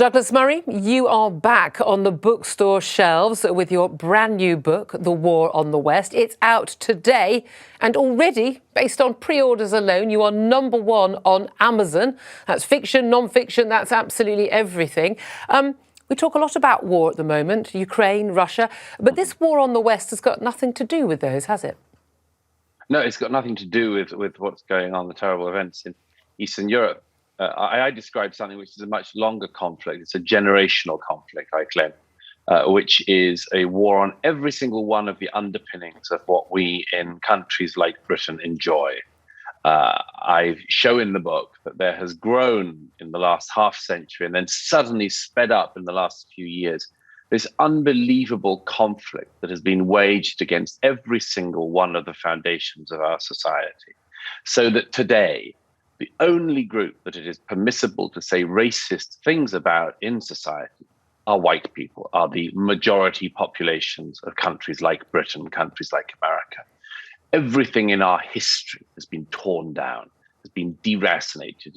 Douglas Murray, you are back on the bookstore shelves with your brand new book, The War on the West. It's out today, and already, based on pre-orders alone, you are #1 on Amazon. That's fiction, non-fiction, that's absolutely everything. We talk a lot about war at the moment, Ukraine, Russia, but this war on the West has got nothing to do with those, has it? No, it's got nothing to do with what's going on, the terrible events in Eastern Europe. I describe something which is a much longer conflict. It's a generational conflict, I claim, which is a war on every single one of the underpinnings of what we in countries like Britain enjoy. I show in the book that there has grown in the last half century and then suddenly sped up in the last few years this unbelievable conflict that has been waged against every single one of the foundations of our society. So that today, the only group that it is permissible to say racist things about in society are white people, are the majority populations of countries like Britain, countries like America. Everything in our history has been torn down, has been deracinated,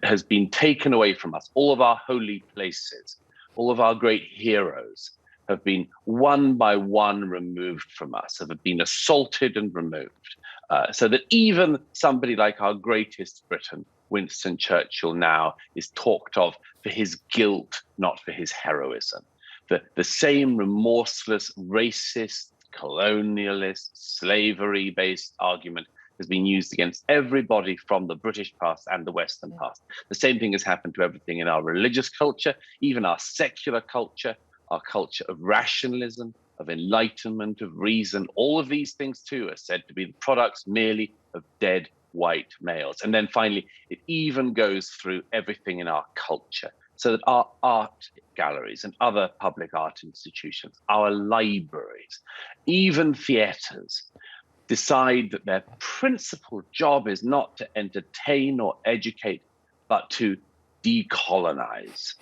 has been taken away from us. All of our holy places, all of our great heroes have been one by one removed from us, have been assaulted and removed. So that even somebody like our greatest Briton, Winston Churchill, now is talked of for his guilt, not for his heroism. The same remorseless, racist, colonialist, slavery-based argument has been used against everybody from the British past and the Western past. The same thing has happened to everything in our religious culture, even our secular culture, our culture of rationalism, of enlightenment, of reason. All of these things, too, are said to be the products merely of dead white males. And then finally, it even goes through everything in our culture, so that our art galleries and other public art institutions, our libraries, even theatres, decide that their principal job is not to entertain or educate, but to decolonize.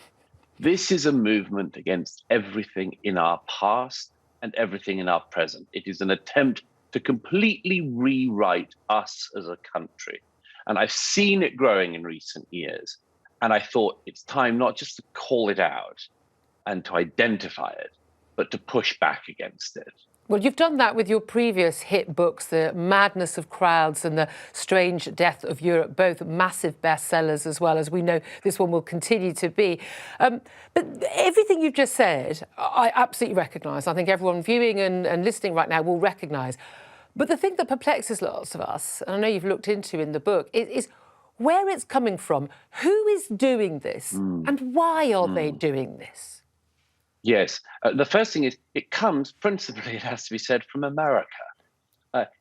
This is a movement against everything in our past and everything in our present. It is an attempt to completely rewrite us as a country. And I've seen it growing in recent years. And I thought it's time not just to call it out and to identify it, but to push back against it. Well, you've done that with your previous hit books, The Madness of Crowds and The Strange Death of Europe, both massive bestsellers as well, as we know this one will continue to be. But everything you've just said, I absolutely recognise. I think everyone viewing and listening right now will recognise. But the thing that perplexes lots of us, and I know you've looked into in the book, is where it's coming from. Who is doing this and why are they doing this? Yes. The first thing is it comes principally, it has to be said, from America.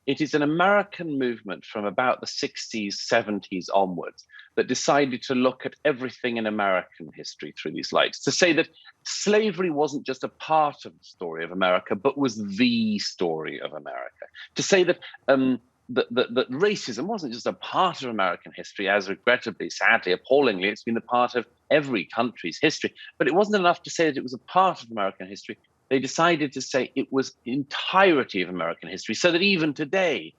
It is an American movement from about the 60s, 70s onwards that decided to look at everything in American history through these lights, to say that slavery wasn't just a part of the story of America, but was the story of America. To say that that racism wasn't just a part of American history, as regrettably, sadly, appallingly, it's been a part of every country's history. But it wasn't enough to say that it was a part of American history. They decided to say it was the entirety of American history, so that even today,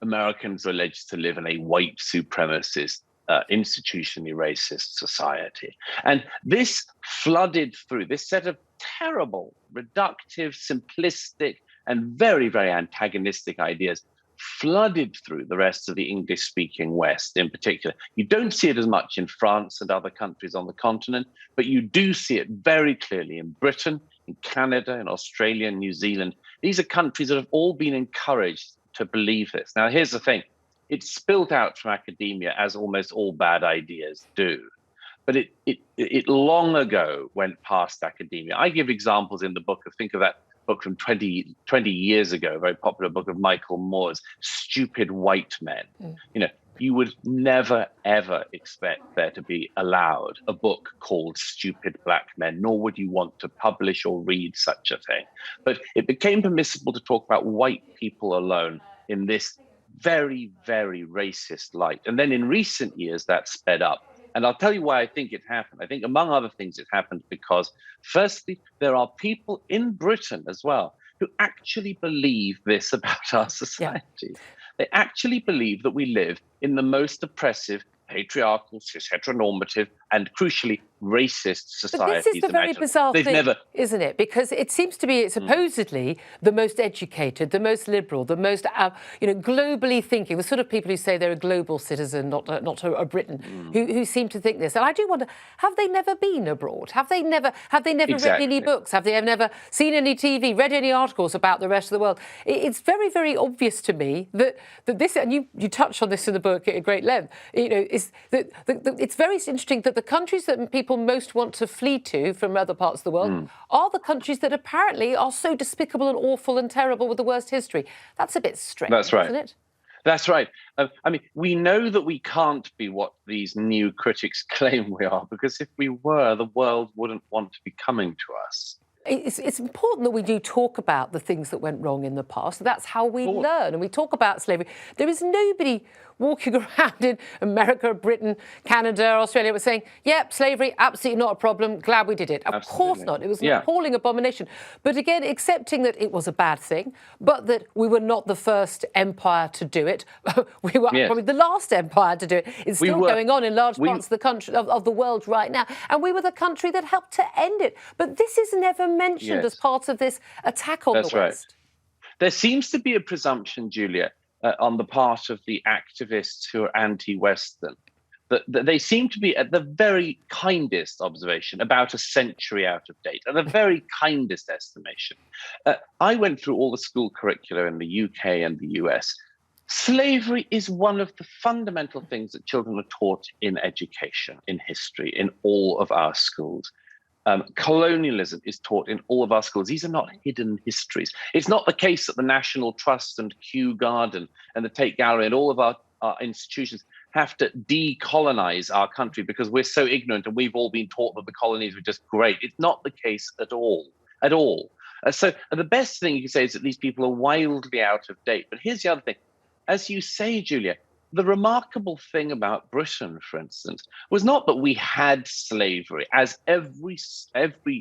Americans are alleged to live in a white supremacist, institutionally racist society. And this flooded through this set of terrible, reductive, simplistic, and very, very antagonistic ideas flooded through the rest of the English-speaking West in particular. You don't see it as much in France and other countries on the continent, but you do see it very clearly in Britain, in Canada, in Australia, and New Zealand. These are countries that have all been encouraged to believe this. Now, here's the thing. It spilled out from academia, as almost all bad ideas do. But it long ago went past academia. I give examples in the book of, think of that book from 20 years ago, a very popular book of Michael Moore's, Stupid White Men. You know, you would never, ever expect there to be allowed a book called Stupid Black Men, nor would you want to publish or read such a thing. But it became permissible to talk about white people alone in this very, very racist light. And then in recent years, that sped up. And I'll tell you why I think it happened. I think, among other things, it happened because, firstly, there are people in Britain as well who actually believe this about our society. They actually believe that we live in the most oppressive, patriarchal, cis-heteronormative, and crucially racist But this is societies the very imaginable. bizarre They've thing, never. isn't it? Because it seems to be supposedly the most educated, the most liberal, the most globally thinking, the sort of people who say they're a global citizen, not a Briton, who seem to think this. And I do wonder, have they never been abroad? Have they never read any books? Have they never seen any TV, read any articles about the rest of the world? It's very, very obvious to me that this, and you touch on this in the book at great length, is that it's very interesting that the countries that people most want to flee to from other parts of the world are the countries that apparently are so despicable and awful and terrible with the worst history. That's a bit strange, That's right. isn't it? That's right. I mean, we know that we can't be what these new critics claim we are, because if we were, the world wouldn't want to be coming to us. It's important that we do talk about the things that went wrong in the past. That's how we learn. And we talk about slavery. There is nobody walking around in America, Britain, Canada, Australia was saying, yep, slavery, absolutely not a problem. Glad we did it. Of course not. It was an appalling abomination. But again, accepting that it was a bad thing, but that we were not the first empire to do it. We were probably the last empire to do it. It's still going on in large parts of the country, of the world right now. And we were the country that helped to end it. But this is never mentioned as part of this attack on the West. Right. There seems to be a presumption, Julia, on the part of the activists who are anti-Western, that they seem to be at the very kindest observation about a century out of date, at the very kindest estimation. I went through all the school curricula in the UK and the US. Slavery is one of the fundamental things that children are taught in education, in history, in all of our schools. Colonialism is taught in all of our schools. These are not hidden histories. It's not the case that the National Trust and Kew Garden and the Tate Gallery and all of our institutions have to decolonize our country because we're so ignorant and we've all been taught that the colonies were just great. It's not the case at all, at all. So the best thing you can say is that these people are wildly out of date. But here's the other thing. As you say, Julia, the remarkable thing about Britain, for instance, was not that we had slavery, as every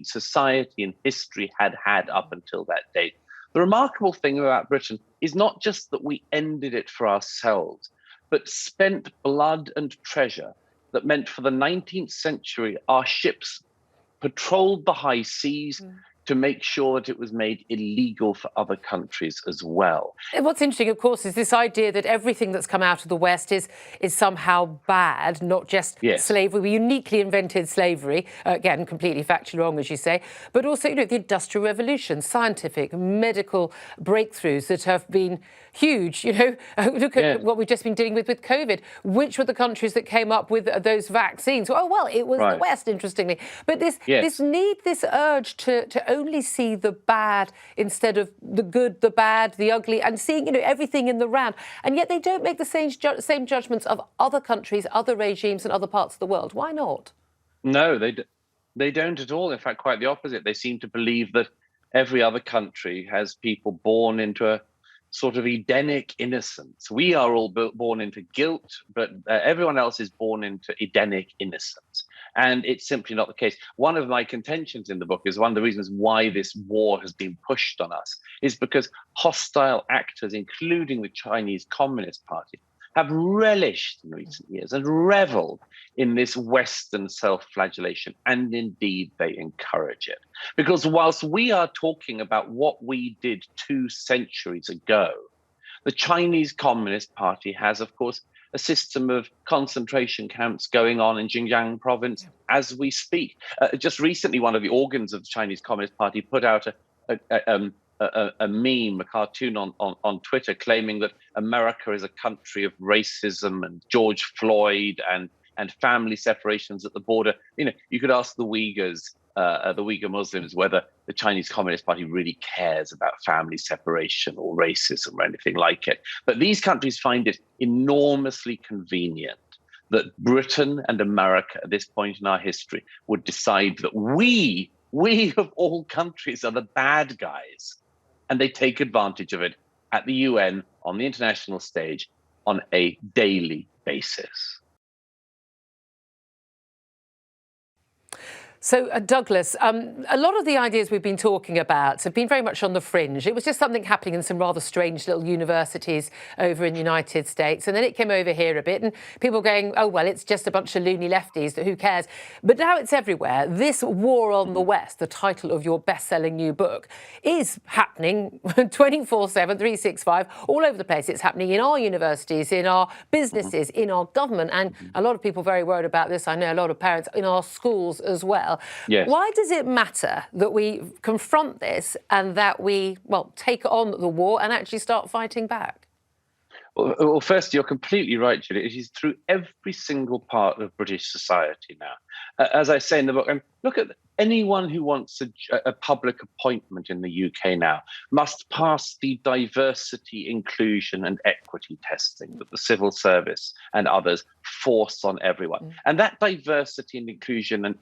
society in history had up until that date. The remarkable thing about Britain is not just that we ended it for ourselves, but spent blood and treasure that meant for the 19th century, our ships patrolled the high seas to make sure that it was made illegal for other countries as well. And what's interesting, of course, is this idea that everything that's come out of the West is somehow bad, not just slavery. We uniquely invented slavery, again, completely factually wrong, as you say, but also, the Industrial Revolution, scientific, medical breakthroughs that have been huge. Look at what we've just been dealing with COVID. Which were the countries that came up with those vaccines? Oh, well, it was the West, interestingly. But this urge to only see the bad instead of the good, the bad, the ugly, and seeing everything in the round. And yet they don't make the same judgments of other countries, other regimes, and other parts of the world. Why not? No, they don't at all. In fact, quite the opposite. They seem to believe that every other country has people born into a sort of Edenic innocence. We are all born into guilt, but everyone else is born into Edenic innocence. And it's simply not the case. One of my contentions in the book is one of the reasons why this war has been pushed on us is because hostile actors, including the Chinese Communist Party, have relished in recent years and reveled in this Western self-flagellation, and indeed they encourage it. Because whilst we are talking about what we did 2 centuries ago, the Chinese Communist Party has, of course, a system of concentration camps going on in Xinjiang province as we speak. Just recently, one of the organs of the Chinese Communist Party put out a meme, a cartoon on Twitter claiming that America is a country of racism and George Floyd and family separations at the border. You could ask the Uyghur Muslims whether the Chinese Communist Party really cares about family separation or racism or anything like it. But these countries find it enormously convenient that Britain and America at this point in our history would decide that we of all countries are the bad guys. And they take advantage of it at the UN, on the international stage, on a daily basis. So, Douglas, a lot of the ideas we've been talking about have been very much on the fringe. It was just something happening in some rather strange little universities over in the United States. And then it came over here a bit and people going, oh, well, it's just a bunch of loony lefties, who cares? But now it's everywhere. This war on the West, the title of your best-selling new book, is happening 24/7, 365, all over the place. It's happening in our universities, in our businesses, in our government. And a lot of people very worried about this. I know a lot of parents in our schools as well. Yes. Why does it matter that we confront this and that we, well, take on the war and actually start fighting back? Well, first, you're completely right, Julie. It is through every single part of British society now. As I say in the book, look at anyone who wants a public appointment in the UK now must pass the diversity, inclusion and equity testing that the civil service and others force on everyone. And that diversity and inclusion and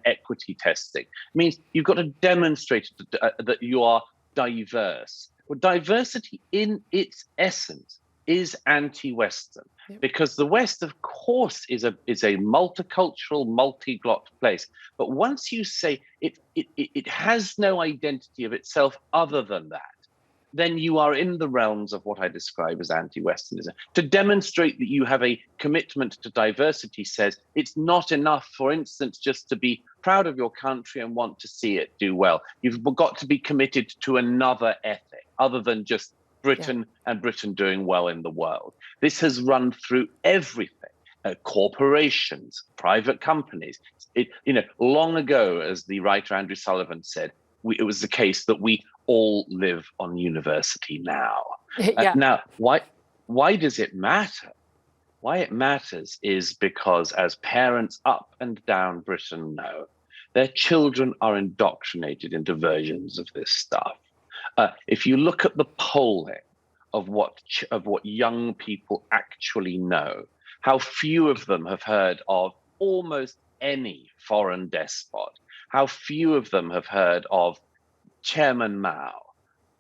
equity testing means you've got to demonstrate that you are diverse. Well, diversity in its essence is anti-Western, because the West, of course, is a multicultural, multiglot place. But once you say it has no identity of itself other than that, then you are in the realms of what I describe as anti-Westernism. To demonstrate that you have a commitment to diversity says it's not enough, for instance, just to be proud of your country and want to see it do well. You've got to be committed to another ethic other than just Britain and Britain doing well in the world. This has run through everything. Corporations, private companies. Long ago, as the writer Andrew Sullivan said, it was the case that we all live on university now. Now, why does it matter? Why it matters is because, as parents up and down Britain know, their children are indoctrinated into versions of this stuff. If you look at the polling of what young people actually know, how few of them have heard of almost any foreign despot, how few of them have heard of Chairman Mao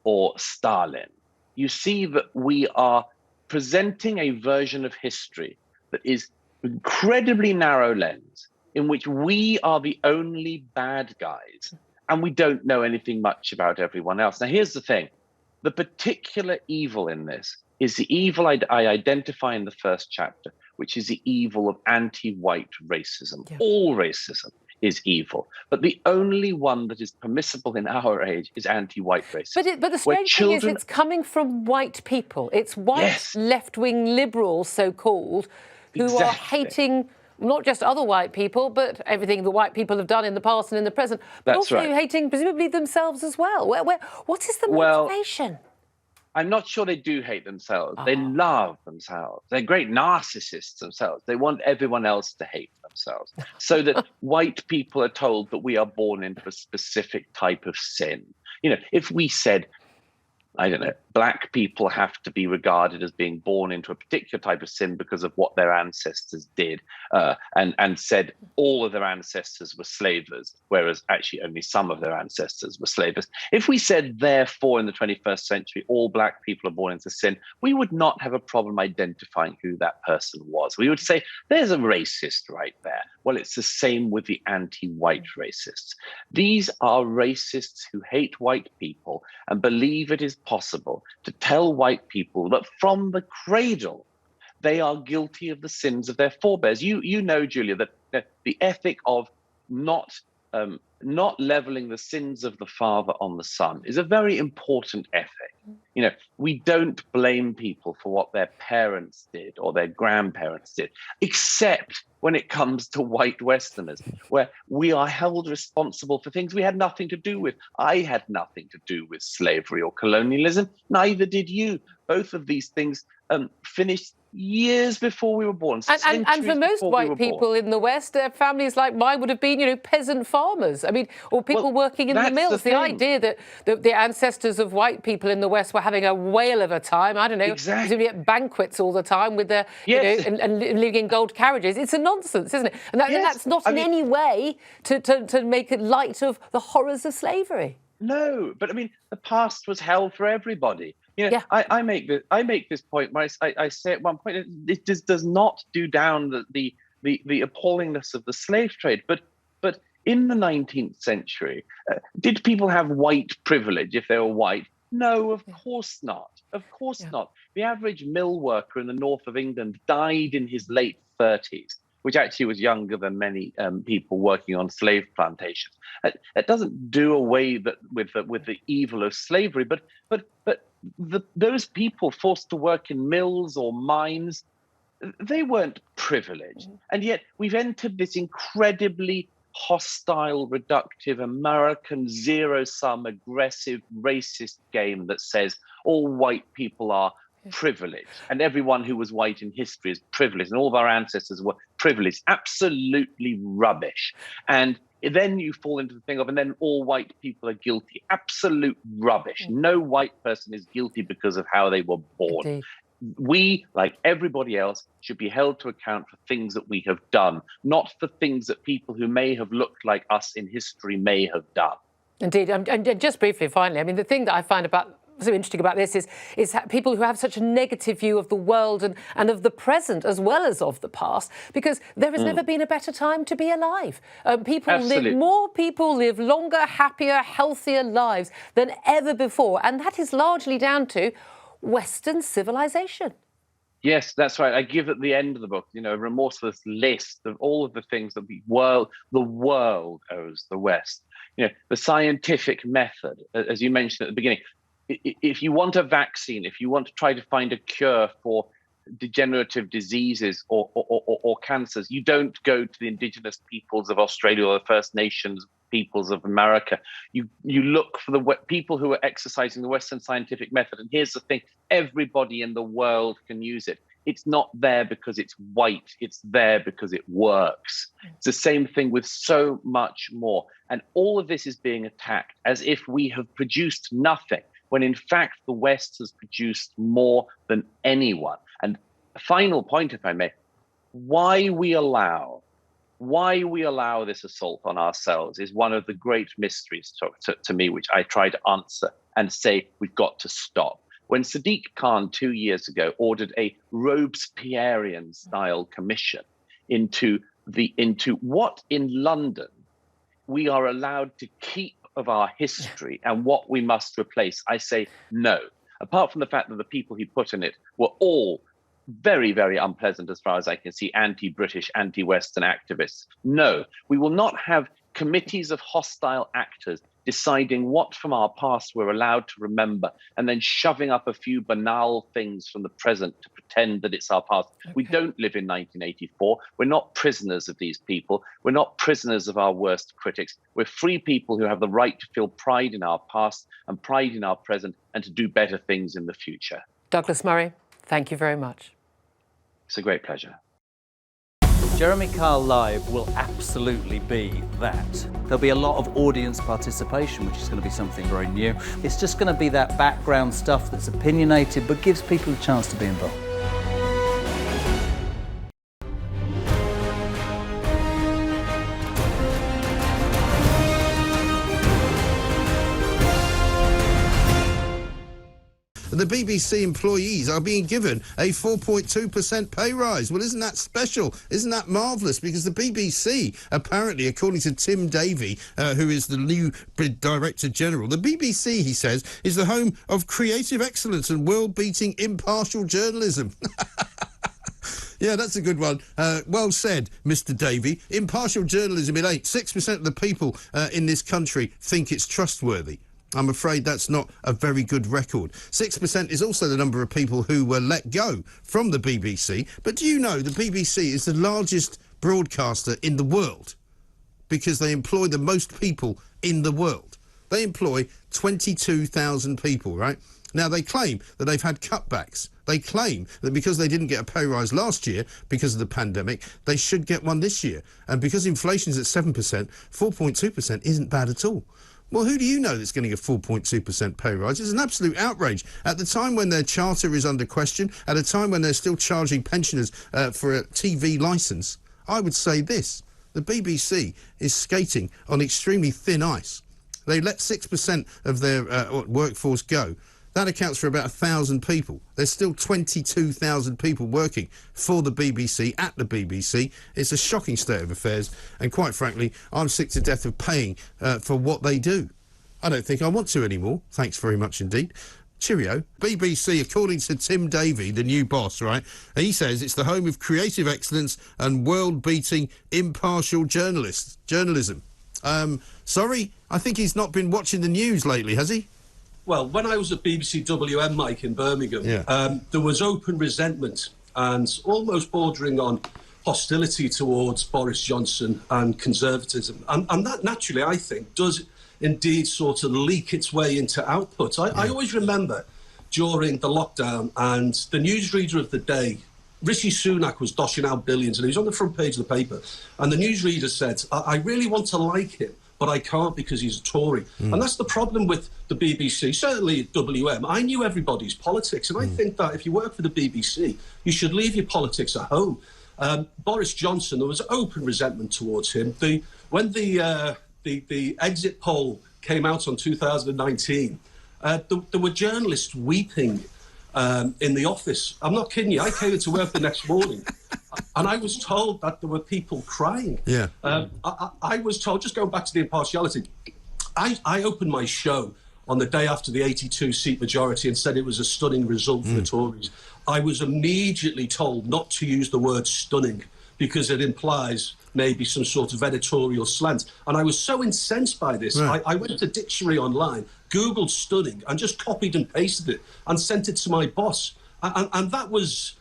or Stalin, you see that we are presenting a version of history that is incredibly narrow lens, in which we are the only bad guys and we don't know anything much about everyone else. Now, here's the thing. The particular evil in this is the evil I identify in the first chapter, which is the evil of anti-white racism. All racism is evil. But the only one that is permissible in our age is anti-white racism. But the strange thing is it's coming from white people. It's white left-wing liberals, so-called, who are hating not just other white people, but everything the white people have done in the past and in the present, but also hating presumably themselves as well. What is the motivation? I'm not sure they do hate themselves. They love themselves. They're great narcissists themselves. They want everyone else to hate themselves. So that white people are told that we are born into a specific type of sin. If we said, I don't know, black people have to be regarded as being born into a particular type of sin because of what their ancestors did, and said all of their ancestors were slavers, whereas actually only some of their ancestors were slavers. If we said, therefore, in the 21st century, all black people are born into sin, we would not have a problem identifying who that person was. We would say, there's a racist right there. Well, it's the same with the anti-white racists. These are racists who hate white people and believe it is possible to tell white people that from the cradle, they are guilty of the sins of their forebears. You know, Julia, that the ethic of not leveling the sins of the father on the son is a very important ethic. We don't blame people for what their parents did or their grandparents did, except when it comes to white Westerners, where we are held responsible for things we had nothing to do with. I had nothing to do with slavery or colonialism. Neither did you. Both of these things finished years before we were born. And for most white people in the West, their families like mine would have been, peasant farmers. I mean, or people working in the mills. The idea that the ancestors of white people in the West were having a whale of a time, I don't know, presumably at banquets all the time with their, and living in gold carriages. It's a nonsense, isn't it? And that's not in any way to make it light of the horrors of slavery. No, but I mean, the past was hell for everybody. I make this point where I say at one point, it just does not do down the appallingness of the slave trade. But But in the 19th century, did people have white privilege if they were white? No, of course not. Of course not. The average mill worker in the north of England died in his late 30s, which actually was younger than many people working on slave plantations. It doesn't do away with the evil of slavery, but those people forced to work in mills or mines, they weren't privileged. And yet we've entered this incredibly hostile, reductive, American, zero-sum, aggressive, racist game that says all white people are privileged, and everyone who was white in history is privileged, and all of our ancestors were privileged. Absolutely rubbish. And then you fall into the thing of, and then all white people are guilty. Absolute rubbish. No white person is guilty because of how they were born. Indeed. We, like everybody else, should be held to account for things that we have done, not for things that people who may have looked like us in history may have done. Indeed. And just briefly, finally, I mean, the thing that I find so interesting about this is people who have such a negative view of the world and of the present as well as of the past, because there has never been a better time to be alive. More people live longer, happier, healthier lives than ever before. And that is largely down to Western civilization. Yes, that's right. I give at the end of the book, a remorseless list of all of the things that the world owes the West. The scientific method, as you mentioned at the beginning. If you want a vaccine, if you want to try to find a cure for degenerative diseases or cancers, you don't go to the indigenous peoples of Australia or the First Nations peoples of America. You look for the people who are exercising the Western scientific method. And here's the thing, everybody in the world can use it. It's not there because it's white. It's there because it works. It's the same thing with so much more. And all of this is being attacked as if we have produced nothing, when in fact the West has produced more than anyone. And a final point, if I may, why we allow this assault on ourselves is one of the great mysteries to me, which I try to answer and say we've got to stop. When Sadiq Khan 2 years ago ordered a Robespierrean-style commission into what in London we are allowed to keep of our history and what we must replace, I say no. Apart from the fact that the people he put in it were all very, very unpleasant as far as I can see, anti-British, anti-Western activists. No, we will not have committees of hostile actors deciding what from our past we're allowed to remember and then shoving up a few banal things from the present to pretend that it's our past. Okay. We don't live in 1984. We're not prisoners of these people. We're not prisoners of our worst critics. We're free people who have the right to feel pride in our past and pride in our present and to do better things in the future. Douglas Murray, thank you very much. It's a great pleasure. Jeremy Kyle Live will absolutely be that. There'll be a lot of audience participation, which is going to be something very new. It's just going to be that background stuff that's opinionated but gives people a chance to be involved. The BBC employees are being given a 4.2% pay rise. Well, isn't that special? Isn't that marvellous? Because the BBC, apparently, according to Tim Davie, who is the new Director General, the BBC, he says, is the home of creative excellence and world-beating impartial journalism. Yeah, that's a good one. Well said, Mr. Davie. Impartial journalism, it ain't. 6% of the people in this country think it's trustworthy. I'm afraid that's not a very good record. 6% is also the number of people who were let go from the BBC. But do you know the BBC is the largest broadcaster in the world because they employ the most people in the world? They employ 22,000 people, right? Now, they claim that they've had cutbacks. They claim that because they didn't get a pay rise last year because of the pandemic, they should get one this year. And because inflation's at 7%, 4.2% isn't bad at all. Well, who do you know that's getting a 4.2% pay rise? It's an absolute outrage. At the time when their charter is under question, at a time when they're still charging pensioners for a TV licence, I would say this. The BBC is skating on extremely thin ice. They let 6% of their workforce go. That accounts for about 1,000 people. There's still 22,000 people working for the BBC, at the BBC. It's a shocking state of affairs, and quite frankly, I'm sick to death of paying for what they do. I don't think I want to anymore. Thanks very much indeed. Cheerio. BBC, according to Tim Davie, the new boss, right? He says it's the home of creative excellence and world-beating impartial journalism. Sorry, I think he's not been watching the news lately, has he? Well, when I was at BBC WM, Mike, in Birmingham, there was open resentment and almost bordering on hostility towards Boris Johnson and conservatism. And that, naturally, I think, does indeed sort of leak its way into output. I always remember during the lockdown, and the newsreader of the day, Rishi Sunak, was doshing out billions, and he was on the front page of the paper. And the newsreader said, I really want to like him, but I can't because he's a Tory. And that's the problem with the BBC, certainly at WM. I knew everybody's politics, and I think that if you work for the BBC, you should leave your politics at home. Boris Johnson, there was open resentment towards him. When the exit poll came out on 2019, there were journalists weeping in the office. I'm not kidding you. I came into work the next morning and I was told that there were people crying. Yeah. I was told, just going back to the impartiality, I opened my show on the day after the 82-seat majority and said it was a stunning result for the Tories. I was immediately told not to use the word stunning because it implies maybe some sort of editorial slant. And I was so incensed by this, I went to dictionary online, Googled stunning, and just copied and pasted it and sent it to my boss. And that was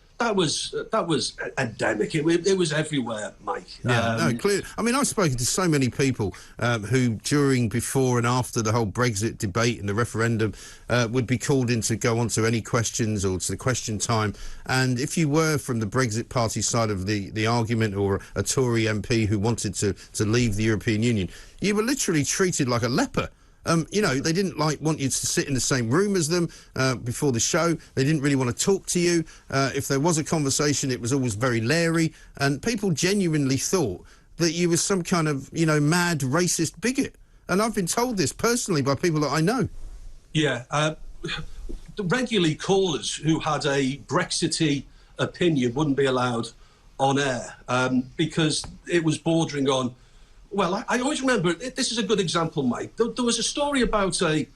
endemic. It was everywhere, Mike. No, clearly. I mean, I've spoken to so many people who, during, before and after the whole Brexit debate and the referendum, would be called in to go on to any questions or to the question time. And if you were from the Brexit party side of the argument, or a Tory MP who wanted to leave the European Union, you were literally treated like a leper. You know, they didn't want you to sit in the same room as them before the show. They didn't really want to talk to you. If there was a conversation, it was always very leery. And people genuinely thought that you were some kind of, you know, mad racist bigot. And I've been told this personally by people that I know. Yeah. Regularly callers who had a Brexity opinion wouldn't be allowed on air because it was bordering on. Well, I always remember, this is a good example, Mike. There was a story about a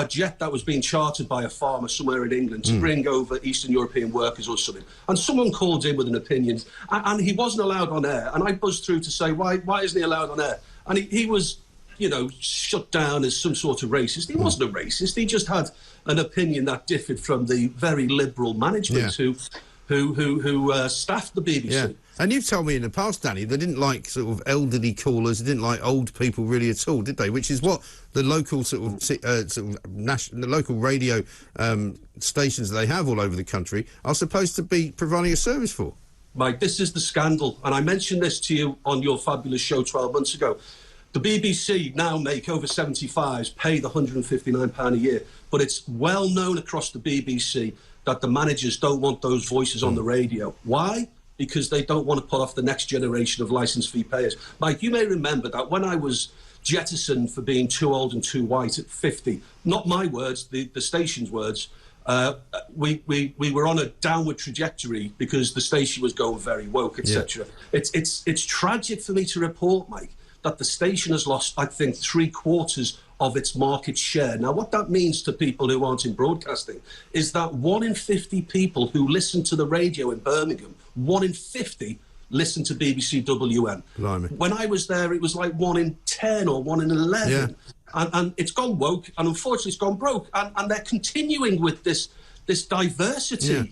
jet that was being chartered by a farmer somewhere in England to bring over Eastern European workers or something. And someone called in with an opinion, and he wasn't allowed on air. And I buzzed through to say, why isn't he allowed on air? And he was, you know, shut down as some sort of racist. He wasn't a racist. He just had an opinion that differed from the very liberal management who staffed the BBC. Yeah. And you've told me in the past, Danny, they didn't like sort of elderly callers, they didn't like old people really at all, did they? Which is what the local the local radio stations they have all over the country are supposed to be providing a service for. Mike, this is the scandal, and I mentioned this to you on your fabulous show 12 months ago. The BBC now make over 75s pay the £159 a year, but it's well known across the BBC that the managers don't want those voices on the radio. Why? Because they don't want to put off the next generation of licence fee payers. Mike, you may remember that when I was jettisoned for being too old and too white at 50, not my words, the station's words, we were on a downward trajectory because the station was going very woke, etc. Yeah. It's tragic for me to report, Mike, that the station has lost, I think, 3/4 of its market share. Now, what that means to people who aren't in broadcasting is that 1 in 50 people who listen to the radio in Birmingham, 1 in 50 listen to BBC WM. Blimey. When I was there, it was like 1 in 10 or 1 in 11. Yeah. And it's gone woke, and unfortunately it's gone broke. And they're continuing with this diversity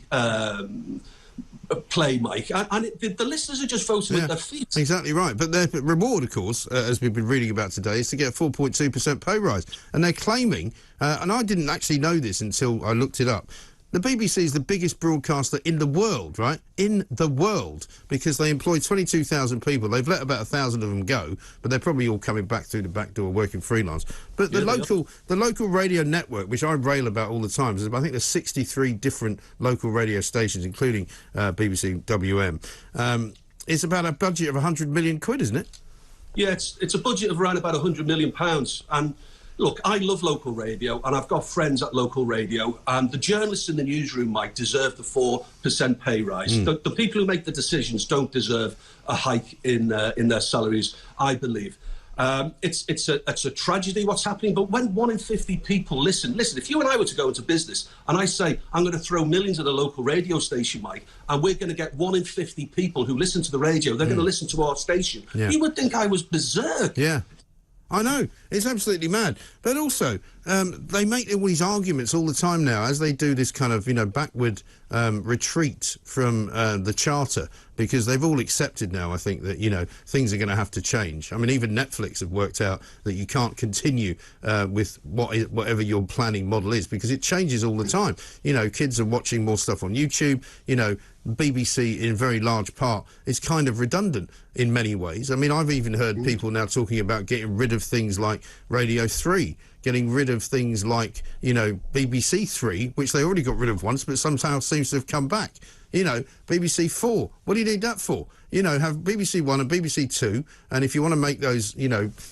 play, Mike, and the listeners are just voting with their feet. Exactly right. But their reward, of course, as we've been reading about today, is to get a 4.2% pay rise. And they're claiming, and I didn't actually know this until I looked it up, the BBC is the biggest broadcaster in the world, right? In the world, because they employ 22,000 people. They've let about 1,000 of them go, but they're probably all coming back through the back door working freelance. But the local radio network, which I rail about all the time, is I think there's 63 different local radio stations, including BBC WM. It's about a budget of £100 million, isn't it? Yeah, it's a budget of around about £100 million. And Look, I love local radio, and I've got friends at local radio, and the journalists in the newsroom, Mike, deserve the 4% pay rise. The people who make the decisions don't deserve a hike in their salaries, I believe. It's a tragedy what's happening, but when 1 in 50 people listen, if you and I were to go into business and I say, I'm going to throw millions at a local radio station, Mike, and we're going to get 1 in 50 people who listen to the radio, they're going to listen to our station, you would think I was berserk. Yeah. I know, it's absolutely mad. But also, they make all these arguments all the time now as they do this kind of, backward retreat from the charter, because they've all accepted now, I think, that, things are going to have to change. I mean, even Netflix have worked out that you can't continue with whatever your planning model is, because it changes all the time. Kids are watching more stuff on YouTube, BBC in very large part is kind of redundant in many ways. I mean, I've even heard people now talking about getting rid of things like Radio 3, getting rid of things like, BBC 3, which they already got rid of once, but somehow seems to have come back. BBC 4, what do you need that for? Have BBC 1 and BBC 2, and if you want to make those,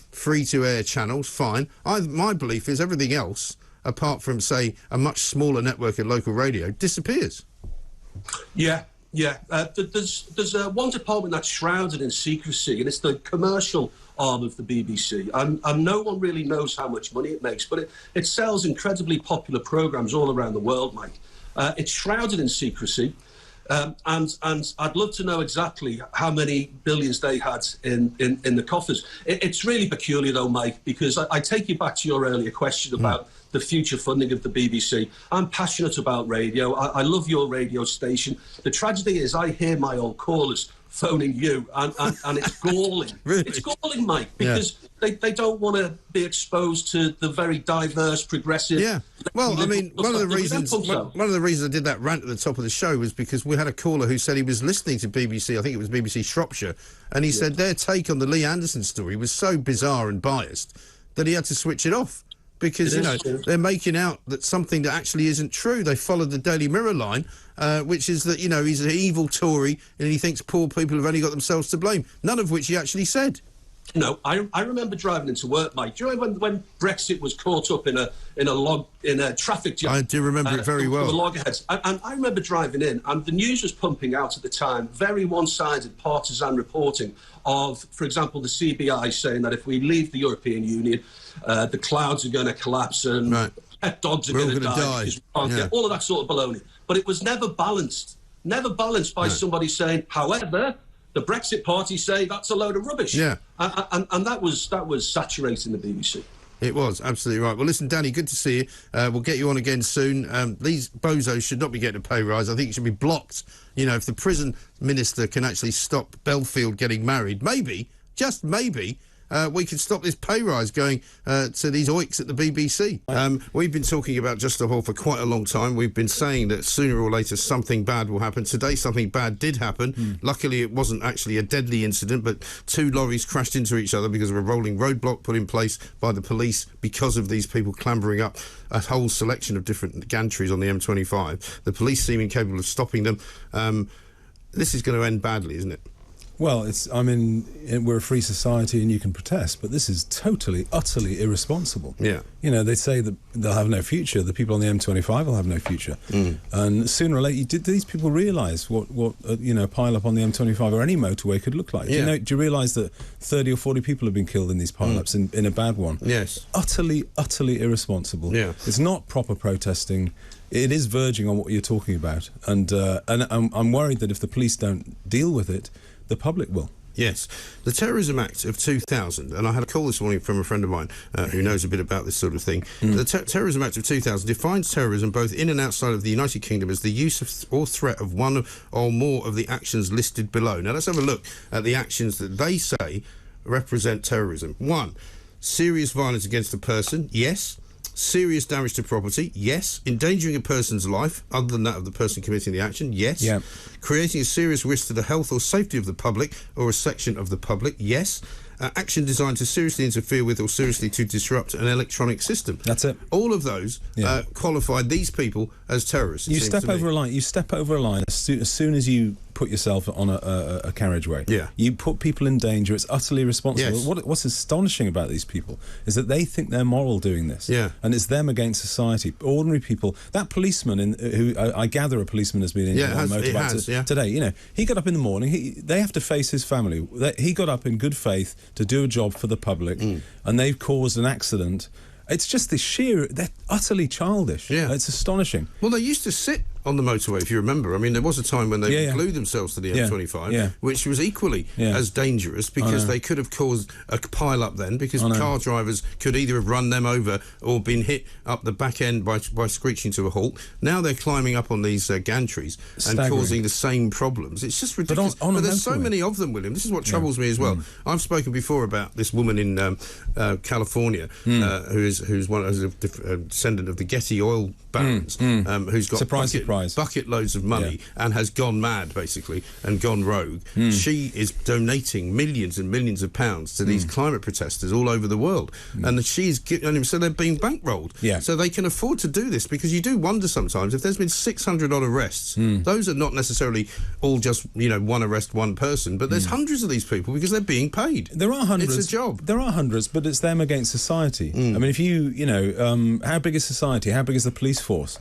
free-to-air channels, fine. My belief is everything else, apart from, say, a much smaller network of local radio, disappears. Yeah. There's one department that's shrouded in secrecy, and it's the commercial arm of the BBC. And no one really knows how much money it makes, but it sells incredibly popular programmes all around the world, Mike. It's shrouded in secrecy, and I'd love to know exactly how many billions they had in the coffers. It's really peculiar, though, Mike, because I take you back to your earlier question about the future funding of the BBC. I'm passionate about radio. I love your radio station. The tragedy is I hear my old callers phoning you, and it's galling. Really? It's galling, Mike, because they don't want to be exposed to the very diverse, progressive... Yeah. Well, I mean, one of the reasons I did that rant at the top of the show was because we had a caller who said he was listening to BBC, I think it was BBC Shropshire, and he said their take on the Lee Anderson story was so bizarre and biased that he had to switch it off. Because, they're making out that something that actually isn't true. They followed the Daily Mirror line, which is that, he's an evil Tory and he thinks poor people have only got themselves to blame. None of which he actually said. No, I remember driving into work, Mike. Do you remember when Brexit was caught up in a traffic jam? I do remember it very well. The loggerheads. And I remember driving in, and the news was pumping out at the time very one-sided partisan reporting of, for example, the CBI saying that if we leave the European Union, the clouds are going to collapse and pet dogs are going to die. Because we can't get all of that sort of baloney. But it was never balanced by somebody saying, however, the Brexit party say that's a load of rubbish. Yeah. And that was saturating the BBC. It was, absolutely right. Well, listen, Danny, good to see you. We'll get you on again soon. These bozos should not be getting a pay rise. I think it should be blocked. If the prison minister can actually stop Belfield getting married, maybe, just maybe, we could stop this pay rise going to these oiks at the BBC. We've been talking about Just a Hall for quite a long time. We've been saying that sooner or later something bad will happen. Today something bad did happen. Luckily it wasn't actually a deadly incident, but 2 lorries crashed into each other because of a rolling roadblock put in place by the police because of these people clambering up a whole selection of different gantries on the M25. The police seem incapable of stopping them. This is going to end badly, isn't it? Well, we're a free society and you can protest, but this is totally, utterly irresponsible. Yeah. They say that they'll have no future. The people on the M25 will have no future. And sooner or later, did these people realise what pile-up on the M25 or any motorway could look like? Do you realise that 30 or 40 people have been killed in these pile-ups in a bad one? Yes. Utterly, utterly irresponsible. Yeah. It's not proper protesting. It is verging on what you're talking about. And I'm worried that if the police don't deal with it, the public will. Yes. The Terrorism Act of 2000, and I had a call this morning from a friend of mine who knows a bit about this sort of thing. The Terrorism Act of 2000 defines terrorism both in and outside of the United Kingdom as the use of or threat of one or more of the actions listed below. Now let's have a look at the actions that they say represent terrorism. 1, serious violence against a person, yes. Serious damage to property, yes. Endangering a person's life, other than that of the person committing the action, yes. Yeah. Creating a serious risk to the health or safety of the public or a section of the public, yes. Action designed to seriously interfere with or seriously to disrupt an electronic system. That's it. All of those qualify these people as terrorists. You step over a line. You step over a line as soon as you put yourself on a carriageway. Yeah. You put people in danger. It's utterly irresponsible. Yes. What's astonishing about these people is that they think they're moral doing this. Yeah. And it's them against society. Ordinary people. That policeman, who I gather a policeman has been in on motorbike today. You know, he got up in the morning. They have to face his family. He got up in good faith to do a job for the public, and they've caused an accident. It's just they're utterly childish. Yeah. It's astonishing. Well, they used to sit on the motorway, if you remember. I mean, there was a time when they glued themselves to the M25, which was equally as dangerous because they could have caused a pile-up then, because car drivers could either have run them over or been hit up the back end by screeching to a halt. Now they're climbing up on these gantries and causing the same problems. It's just ridiculous. But there's so many of them, William. This is what troubles me as well. I've spoken before about this woman in California who's a descendant of the Getty oil barons, who's got bucket loads of money and has gone mad, basically, and gone rogue. She is donating millions and millions of pounds to these climate protesters all over the world. And so they're being bankrolled. So they can afford to do this, because you do wonder sometimes, if there's been 600 odd arrests, those are not necessarily all just, one arrest, one person, but there's hundreds of these people because they're being paid. There are hundreds. It's a job. There are hundreds, but it's them against society. I mean, if how big is society? How big is the police force?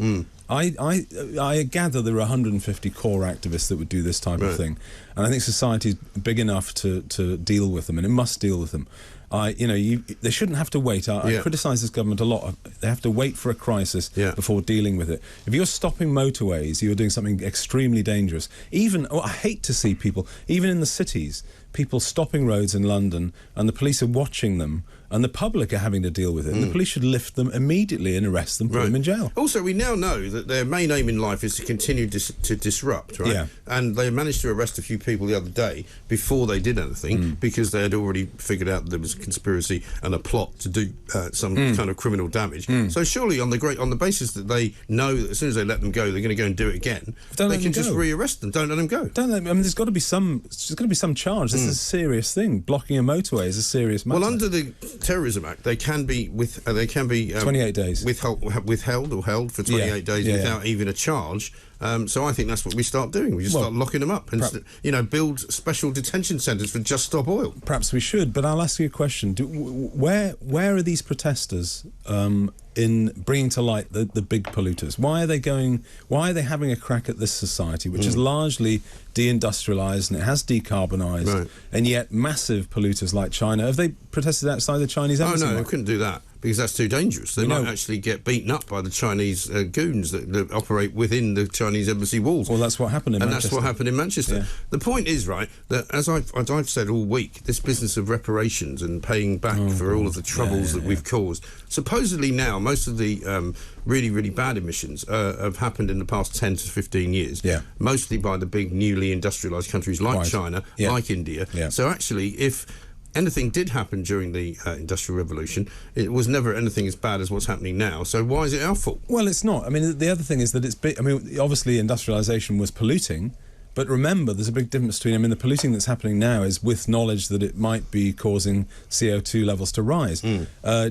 I gather there are 150 core activists that would do this type of thing, and I think society is big enough to deal with them, and it must deal with them. They shouldn't have to wait. I criticise this government a lot. They have to wait for a crisis before dealing with it. If you're stopping motorways, you're doing something extremely dangerous. I hate to see people, even in the cities, people stopping roads in London, and the police are watching them, and the public are having to deal with it. And the police should lift them immediately and arrest them, put them in jail. Also, we now know that their main aim in life is to continue to disrupt, right? And they managed to arrest a few people the other day before they did anything, because they had already figured out that there was a conspiracy and a plot to do some kind of criminal damage. So surely, on the basis that they know that as soon as they let them go, they're going to go and do it again, they can just rearrest them. Don't let them go. There's got to be some charge. This is a serious thing. Blocking a motorway is a serious matter. Well, under the Terrorism Act, they can be 28 days withheld or held for 28 days without even a charge. So I think that's what we start doing. We just start locking them up and build special detention centres for Just Stop Oil. Perhaps we should, but I'll ask you a question. Where are these protesters in bringing to light the big polluters? Why are they having a crack at this society, which is largely deindustrialised and it has decarbonised, and yet massive polluters like China? Have they protested outside the Chinese embassy? Oh no, they couldn't do that, because that's too dangerous. They might actually get beaten up by the Chinese goons that operate within the Chinese embassy walls. Well, that's what happened in Manchester. And that's what happened in Manchester. The point is, right, that as I've said all week, this business of reparations and paying back for all of the troubles that we've caused, supposedly now, most of the really, really bad emissions have happened in the past 10 to 15 years, mostly by the big newly industrialised countries like China, like India. So actually, if anything did happen during the Industrial Revolution, it was never anything as bad as what's happening now. So why is it our fault? Well, it's not. I mean, the other thing is that it's big. I mean, obviously industrialisation was polluting, but remember, there's a big difference between, the polluting that's happening now is with knowledge that it might be causing CO2 levels to rise.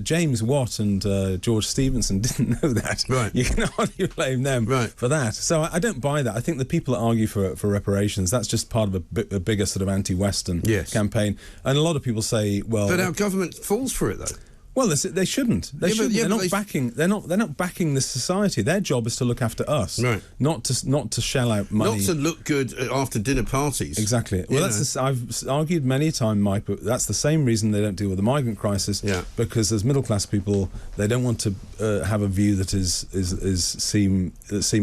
James Watt and George Stephenson didn't know that. Right. You can hardly blame them for that. So I don't buy that. I think the people that argue for reparations, that's just part of a bigger sort of anti-Western campaign. And a lot of people say, well... But our government falls for it, though. Well, they shouldn't. They're not backing this society. Their job is to look after us, not to shell out money, not to look good after dinner parties. Exactly. Well, I've argued many a time, Mike, but that's the same reason they don't deal with the migrant crisis. Because as middle class people, they don't want to have a view that seems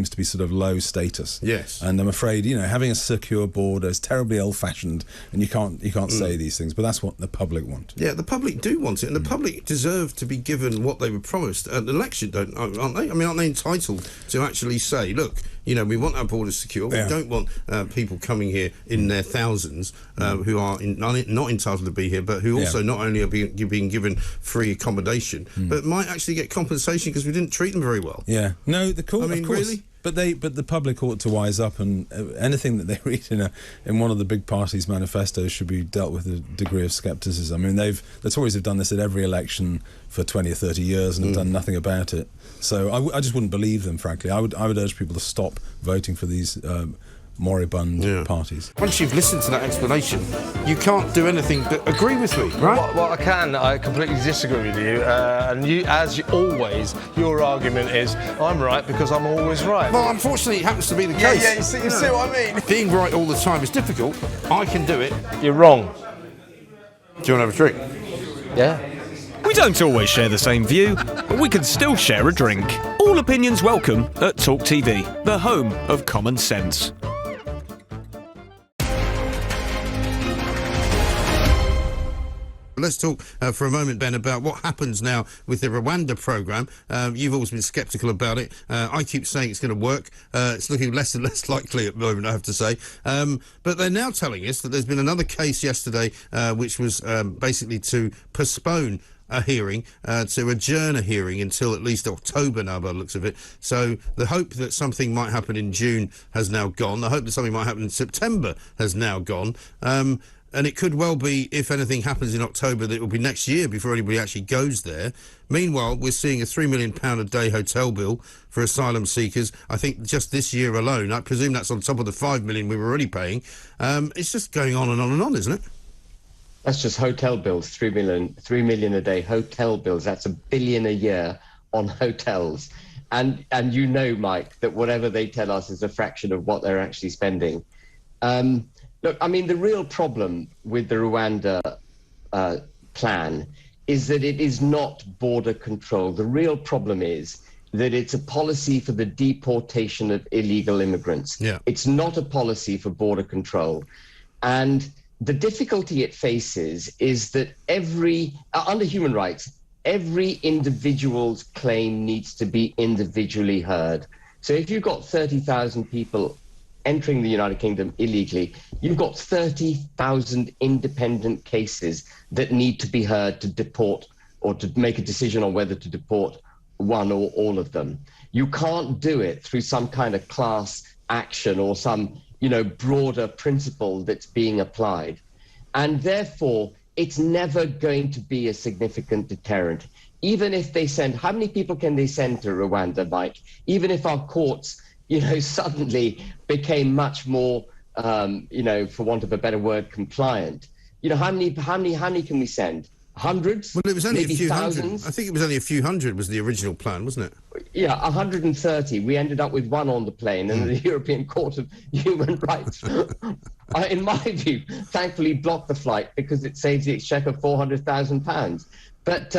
to be sort of low status. Yes. And I'm afraid having a secure border is terribly old fashioned, and you can't say these things. But that's what the public want. Yeah, the public do want it, and the public deserve to be given what they were promised at the election, aren't they? I mean, aren't they entitled to actually say, look, we want our borders secure. We don't want people coming here in their thousands who are not entitled to be here, but who also not only are being given free accommodation, but might actually get compensation because we didn't treat them very well. Yeah. No, of course. Really? But the public ought to wise up, and anything that they read in one of the big parties' manifestos should be dealt with a degree of scepticism. I mean, the Tories have done this at every election for 20 or 30 years and have done nothing about it. So I just wouldn't believe them, frankly. I would urge people to stop voting for these moribund parties. Once you've listened to that explanation, you can't do anything but agree with me, right? Well, I completely disagree with you. And you, as always, your argument is, I'm right because I'm always right. Well, unfortunately, it happens to be the case. Yeah, you see what I mean? Being right all the time is difficult. I can do it. You're wrong. Do you want to have a drink? Yeah. We don't always share the same view, but we can still share a drink. All opinions welcome at TalkTV, the home of common sense. Let's talk for a moment, Ben, about what happens now with the Rwanda programme. You've always been sceptical about it. I keep saying it's going to work. It's looking less and less likely at the moment, I have to say. But they're now telling us that there's been another case yesterday which was basically to postpone a hearing, to adjourn a hearing until at least October now, by the looks of it. So the hope that something might happen in June has now gone. The hope that something might happen in September has now gone. And it could well be, if anything happens in October, that it will be next year before anybody actually goes there. Meanwhile, we're seeing a £3 million a day hotel bill for asylum seekers. I think just this year alone, I presume that's on top of the £5 million we were already paying. It's just going on and on and on, isn't it? That's just hotel bills, 3 million a day hotel bills. That's $1 billion a year on hotels. And you know, Mike, that whatever they tell us is a fraction of what they're actually spending. Look, I mean, the real problem with the Rwanda plan is that it is not border control. The real problem is that it's a policy for the deportation of illegal immigrants. Yeah. It's not a policy for border control. And the difficulty it faces is that under human rights, every individual's claim needs to be individually heard. So if you've got 30,000 people entering the United Kingdom illegally, you've got 30,000 independent cases that need to be heard to deport or to make a decision on whether to deport one or all of them. You can't do it through some kind of class action or some, broader principle that's being applied. And therefore, it's never going to be a significant deterrent. Even if they send, how many people can they send to Rwanda, Mike? Even if our courts suddenly became much more, for want of a better word, compliant. How many can we send? Hundreds? Well, it was only maybe a few thousands? hundred. I think it was only a few hundred was the original plan, wasn't it? Yeah, 130. We ended up with one on the plane, and the European Court of Human Rights, in my view, thankfully blocked the flight because it saves the Exchequer £400,000. But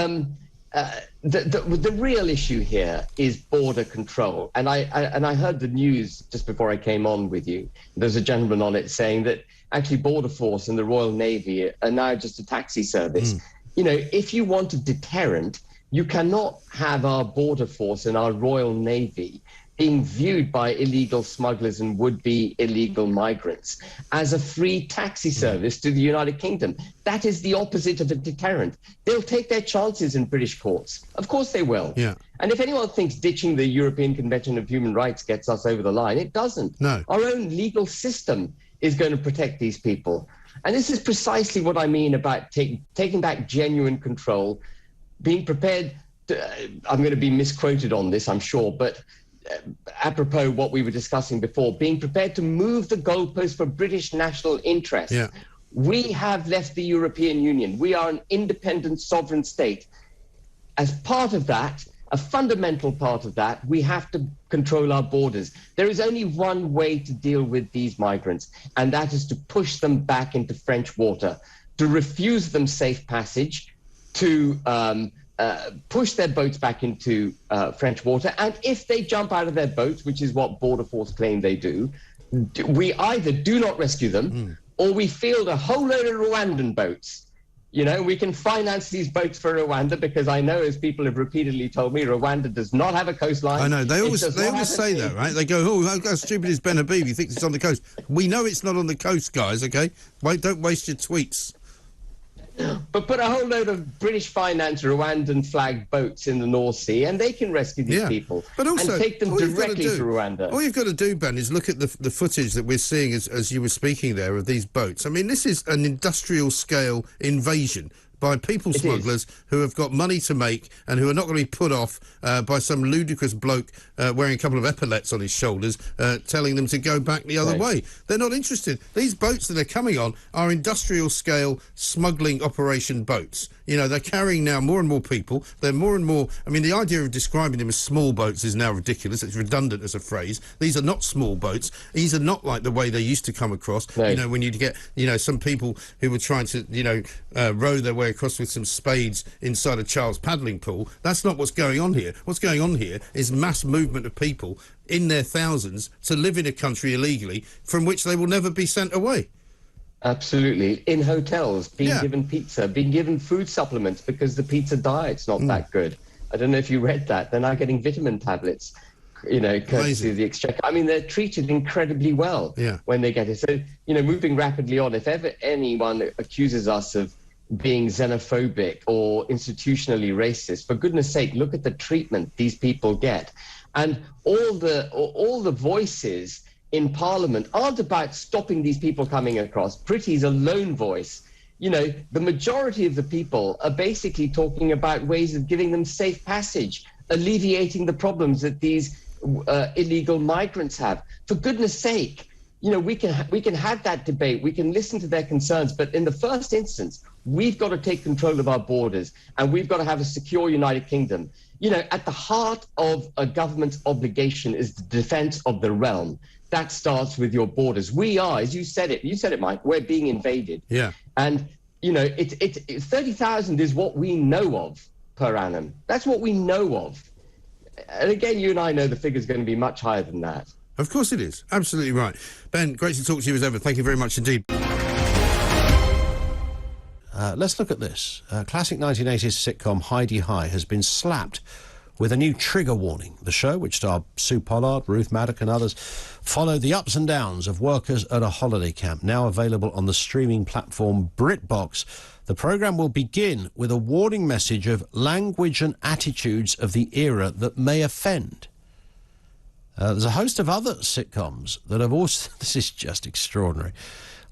the real issue here is border control. And I heard the news just before I came on with you. There's a gentleman on it saying that actually Border Force and the Royal Navy are now just a taxi service. If you want a deterrent, you cannot have our Border Force and our Royal Navy being viewed by illegal smugglers and would-be illegal migrants as a free taxi service to the United Kingdom. That is the opposite of a deterrent. They'll take their chances in British courts. Of course they will. Yeah. And if anyone thinks ditching the European Convention of Human Rights gets us over the line, it doesn't. No. Our own legal system is going to protect these people. And this is precisely what I mean about taking back genuine control, being prepared to, I'm going to be misquoted on this, I'm sure, but apropos what we were discussing before, being prepared to move the goalposts for British national interest. Yeah. We have left the European Union. We are an independent sovereign state. As part of that, a fundamental part of that, we have to control our borders. There is only one way to deal with these migrants, and that is to push them back into French water, to refuse them safe passage, to push their boats back into French water. And if they jump out of their boats, which is what Border Force claim they do, we either do not rescue them or we field a whole load of Rwandan boats. We can finance these boats for Rwanda because I know, as people have repeatedly told me, Rwanda does not have a coastline. I know. They always say that, right? They go, oh, how stupid is Ben Habib? He thinks it's on the coast. We know it's not on the coast, guys, okay? Don't waste your tweets. But put a whole load of British financed Rwandan flagged boats in the North Sea, and they can rescue these people but also, and take them directly to Rwanda. All you've got to do, Ben, is look at the footage that we're seeing as you were speaking there of these boats. I mean, this is an industrial scale invasion by people smugglers who have got money to make and who are not going to be put off by some ludicrous bloke wearing a couple of epaulets on his shoulders telling them to go back the other way. They're not interested. These boats that they're coming on are industrial scale smuggling operation boats. You know, they're carrying now more and more people. They're more and more... I mean, the idea of describing them as small boats is now ridiculous. It's redundant as a phrase. These are not small boats. These are not like the way they used to come across. No. You know, when you'd get, you know, some people who were trying to, you know, row their way across with some spades inside a child's paddling pool. That's not what's going on here. What's going on here is mass movement of people in their thousands to live in a country illegally from which they will never be sent away. Absolutely. In hotels, being given pizza, being given food supplements because the pizza diet's not that good. I don't know if you read that. They're now getting vitamin tablets, you know, courtesy of the Exchequer. I mean, they're treated incredibly well when they get it. So, you know, moving rapidly on, if ever anyone accuses us of being xenophobic or institutionally racist, for goodness sake, look at the treatment these people get. And all the voices in Parliament aren't about stopping these people coming across. Pretty's a lone voice. You know, the majority of the people are basically talking about ways of giving them safe passage, alleviating the problems that these illegal migrants have. For goodness sake, you know, we can have that debate. We can listen to their concerns. But in the first instance, we've got to take control of our borders, and we've got to have a secure United Kingdom. You know, at the heart of a government's obligation is the defense of the realm. That starts with your borders. We are, as you said it, Mike, we're being invaded. Yeah. And, you know, it's 30,000 is what we know of per annum. That's what we know of. And again, you and I know the figure's going to be much higher than that. Of course it is. Absolutely right. Ben, great to talk to you as ever. Thank you very much indeed. Let's look at this. Classic 1980s sitcom Heidi High has been slapped with a new trigger warning. The show, which starred Sue Pollard, Ruth Maddock and others, followed the ups and downs of workers at a holiday camp, now available on the streaming platform BritBox. The programme will begin with a warning message of language and attitudes of the era that may offend. There's a host of other sitcoms that have also... This is just extraordinary.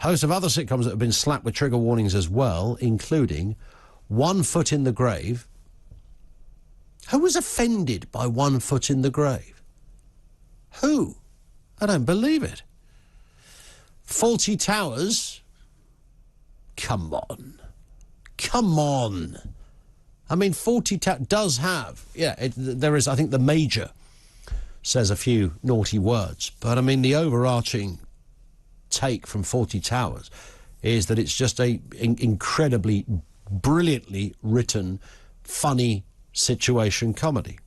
A host of other sitcoms that have been slapped with trigger warnings as well, including One Foot in the Grave. Who was offended by One Foot in the Grave? Who? I don't believe it. Fawlty Towers? Come on. Come on. I mean, Fawlty Towers does have... there is, I think, the Major says a few naughty words. But, I mean, the overarching take from Fawlty Towers is that it's just a incredibly, brilliantly written, funny situation comedy.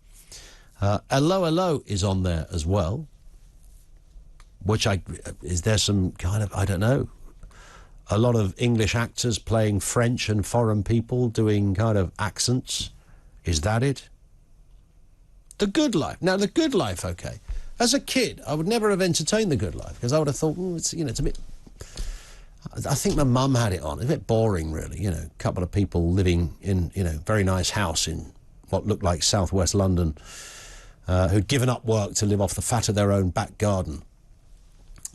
Hello, Hello is on there as well, which is there some kind of, I don't know, a lot of English actors playing French and foreign people doing kind of accents. Is that it? The Good Life. Now, The Good Life, okay. As a kid, I would never have entertained The Good Life because I would have thought, it's a bit... I think my mum had it on. It's a bit boring, really. You know, a couple of people living in, very nice house in what looked like southwest London, who'd given up work to live off the fat of their own back garden.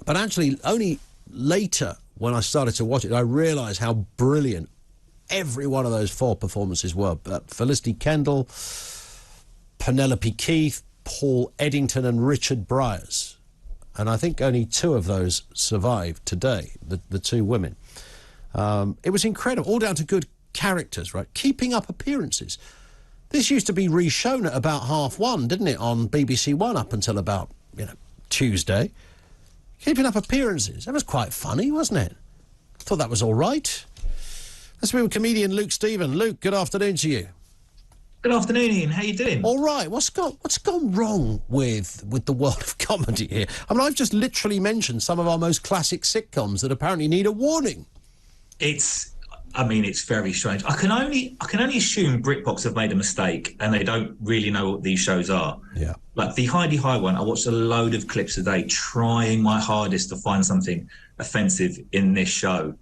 But actually, only later, when I started to watch it, I realised how brilliant every one of those four performances were. Felicity Kendall, Penelope Keith, Paul Eddington and Richard Bryars. And I think only two of those survived today, the two women. It was incredible, all down to good characters, right? Keeping up appearances. This used to be re-shown at about 1:30, didn't it, on BBC One up until about, Tuesday. Keeping up appearances. That was quite funny, wasn't it? I thought that was all right. Let's be with comedian Luke Stephen. Luke, good afternoon to you. Good afternoon, Ian. How you doing? All right. What's gone wrong with the world of comedy here? I mean, I've just literally mentioned some of our most classic sitcoms that apparently need a warning. It's very strange. I can only assume BritBox have made a mistake and they don't really know what these shows are. Yeah. Like the Heidi High one, I watched a load of clips today, trying my hardest to find something offensive in this show,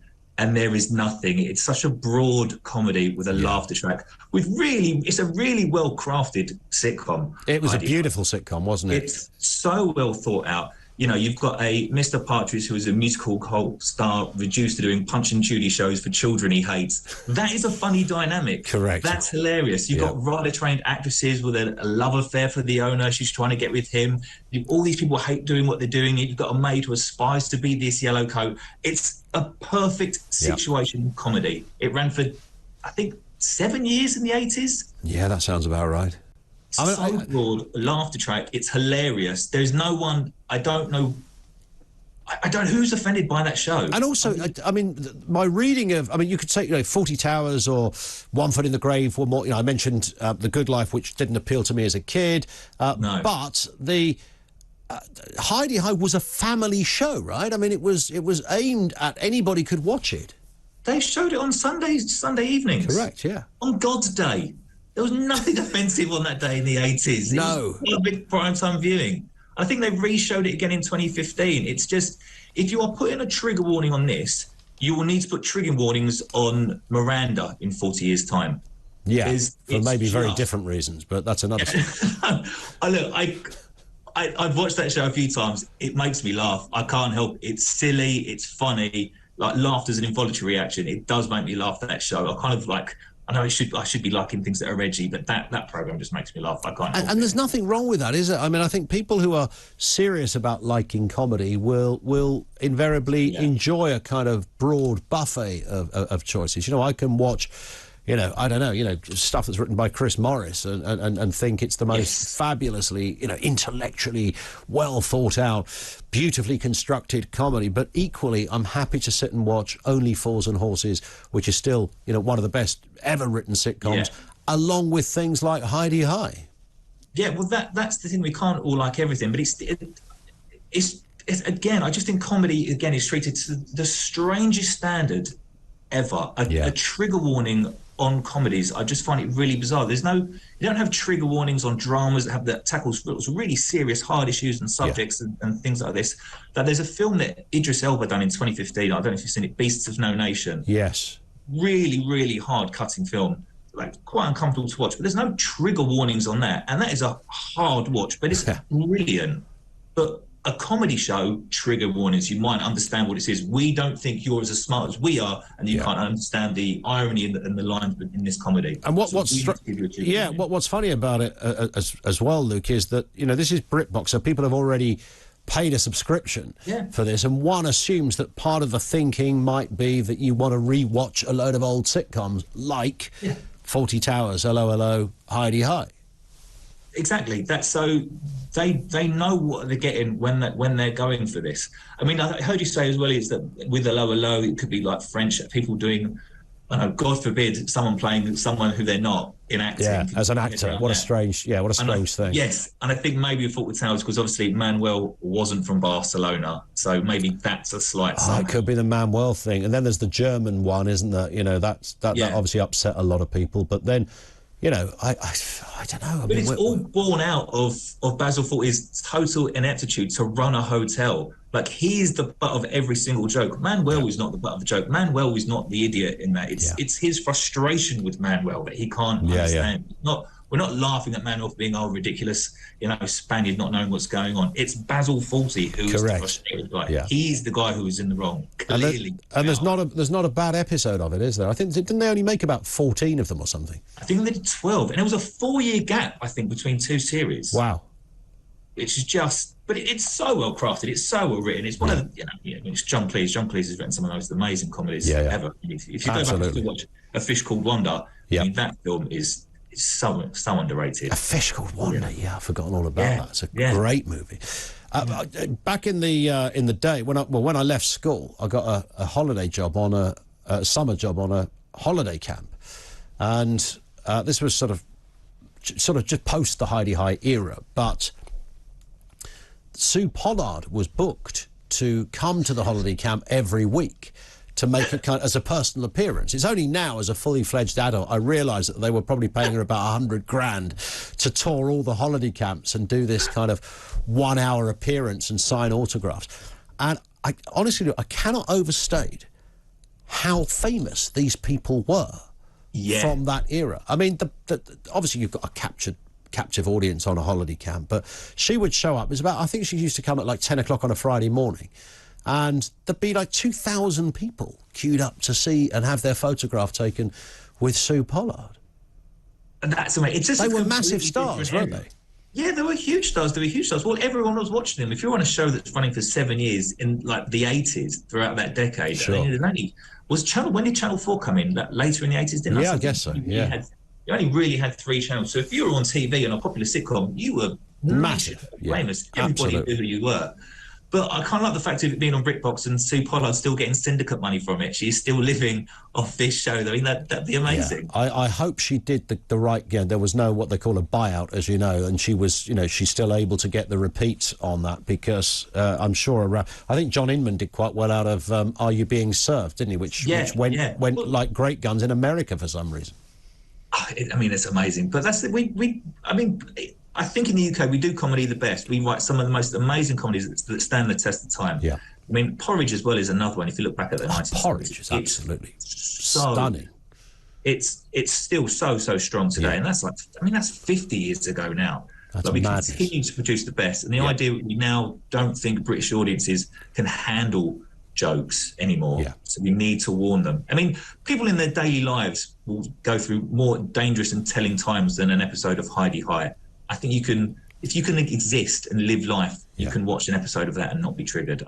and there is nothing. It's such a broad comedy with a laughter track. It's a really well crafted sitcom. It was a beautiful sitcom, wasn't it? It's so well thought out. You know, you've got a Mr. Partridge who is a musical star reduced to doing Punch and Judy shows for children he hates. That is a funny dynamic. Correct. That's hilarious. You've got rather trained actresses with a love affair for the owner. She's trying to get with him. All these people hate doing what they're doing. You've got a maid who aspires to be this yellow coat. It's a perfect situation comedy. It ran for, I think, 7 years in the 80s. Yeah, that sounds about right. So broad, laughter track. It's hilarious. There's no one. I don't know who's offended by that show. And also, I mean, my reading of, I mean, you could say, 40 Towers or One Foot in the Grave or more. I mentioned The Good Life, which didn't appeal to me as a kid. No. But the Heidi High was a family show, right? I mean, it was aimed at anybody could watch it. They showed it on Sunday evenings. Correct, yeah. On God's Day. There was nothing offensive on that day in the 80s. No. It was a big primetime viewing. I think they re-showed it again in 2015. It's just, if you are putting a trigger warning on this, you will need to put trigger warnings on Miranda in 40 years' time. Yeah, for maybe very different reasons, but that's another thing. I've watched that show a few times. It makes me laugh. I can't help it. It's silly. It's funny. Like, laughter's an involuntary reaction. It does make me laugh, that show. I know I should be liking things that are edgy, but that program just makes me laugh. I can't. And there's nothing wrong with that, is there? I mean, I think people who are serious about liking comedy will invariably enjoy a kind of broad buffet of choices. I can watch, I don't know, stuff that's written by Chris Morris and think it's the most fabulously, intellectually well thought out, beautifully constructed comedy. But equally, I'm happy to sit and watch Only Fools and Horses, which is still, one of the best ever written sitcoms, along with things like Heidi High. Yeah, well, that's the thing. We can't all like everything, but it's again, I just think comedy again is treated to the strangest standard ever. A trigger warning on comedies, I just find it really bizarre. You don't have trigger warnings on dramas that tackles really serious, hard issues and subjects and things like this. That there's a film that Idris Elba done in 2015. I don't know if you've seen it, Beasts of No Nation. Yes. Really, really hard cutting film, like quite uncomfortable to watch. But there's no trigger warnings on that, and that is a hard watch. But it's brilliant. But a comedy show, trigger warnings, you might understand what it is. We don't think you're as smart as we are, and you can't understand the irony and the lines in this comedy. And what's funny about it as well, Luke, is that this is BritBox, so people have already paid a subscription for this, and one assumes that part of the thinking might be that you want to rewatch a load of old sitcoms like 40 Towers, Hello, Hello, Heidi High. Exactly. That's so they know what they're getting when they're going for this. I mean, I heard you say as well is that with the lower low, it could be like French people doing, I don't know, God forbid, someone playing someone who they're not in acting. Yeah, as an actor. What a strange thing. Yes, and I think maybe with 40 Towers, because obviously Manuel wasn't from Barcelona, so maybe that's a slight sign. It could be the Manuel thing. And then there's the German one, isn't there? That obviously upset a lot of people. But then, I don't know. But it's all born out of Basil Fawlty's total ineptitude to run a hotel. Like, he's the butt of every single joke. Manuel is not the butt of the joke. Manuel is not the idiot in that. It's his frustration with Manuel that he can't understand. We're not laughing at Manuel for being ridiculous, Spaniard not knowing what's going on. It's Basil Fawlty who's the frustrated guy. He's the guy who is in the wrong. Clearly. And there's not a bad episode of it, is there? I think didn't they only make about 14 of them or something? I think they did 12, and it was a 4-year gap, I think, between two series. Wow. Which is just, but it's so well crafted. It's so well written. It's one of the, it's John Cleese. John Cleese has written some of the most amazing comedies ever. If you go back to watch A Fish Called Wanda, I mean, that film is so underrated. A Fish Called Wanda. I've forgotten all about that. It's a great movie. Back in the day when I left school, I got a holiday job on a summer job on a holiday camp, and this was sort of just post the Heidi High era, but Sue Pollard was booked to come to the holiday camp every week to make it as a personal appearance. It's only now, as a fully fledged adult, I realise that they were probably paying her about $100,000 to tour all the holiday camps and do this kind of 1-hour appearance and sign autographs. And I honestly, I cannot overstate how famous these people were from that era. I mean, obviously you've got a captive audience on a holiday camp, but she would show up. It was about, I think she used to come at like 10 o'clock on a Friday morning, and there'd be like 2,000 people queued up to see and have their photograph taken with Sue Pollard. And that's amazing. They were massive stars, weren't they? Yeah, they were huge stars. Well, everyone was watching them. If you're on a show that's running for 7 years in like the 80s, throughout that decade, sure. I mean, when did Channel 4 come in? Later in the 80s, didn't it? Yeah, I guess so. Yeah. You only really had 3 channels. So if you were on TV on a popular sitcom, you were massive, famous. Everybody knew who you were. But I kind of like the fact of it being on BritBox and Sue Pollard still getting syndicate money from it. She's still living off this show. I mean, that'd be amazing. Yeah. I hope she did the right. Yeah, there was no what they call a buyout, as you know, and she was, she's still able to get the repeats on that because I'm sure. I think John Inman did quite well out of Are You Being Served, didn't he? Which went like great guns in America for some reason. I mean, it's amazing. But that's I think in the UK we do comedy the best. We write some of the most amazing comedies that stand the test of time. Yeah. I mean, Porridge as well is another one. If you look back at the 90s, Porridge is absolutely stunning. It's still so strong today, and that's 50 years ago now. That's we madness. continue to produce the best, and the idea we now don't think British audiences can handle jokes anymore. Yeah. So we need to warn them. I mean, people in their daily lives will go through more dangerous and telling times than an episode of Heidi High. I think if you can exist and live life, you can watch an episode of that and not be triggered.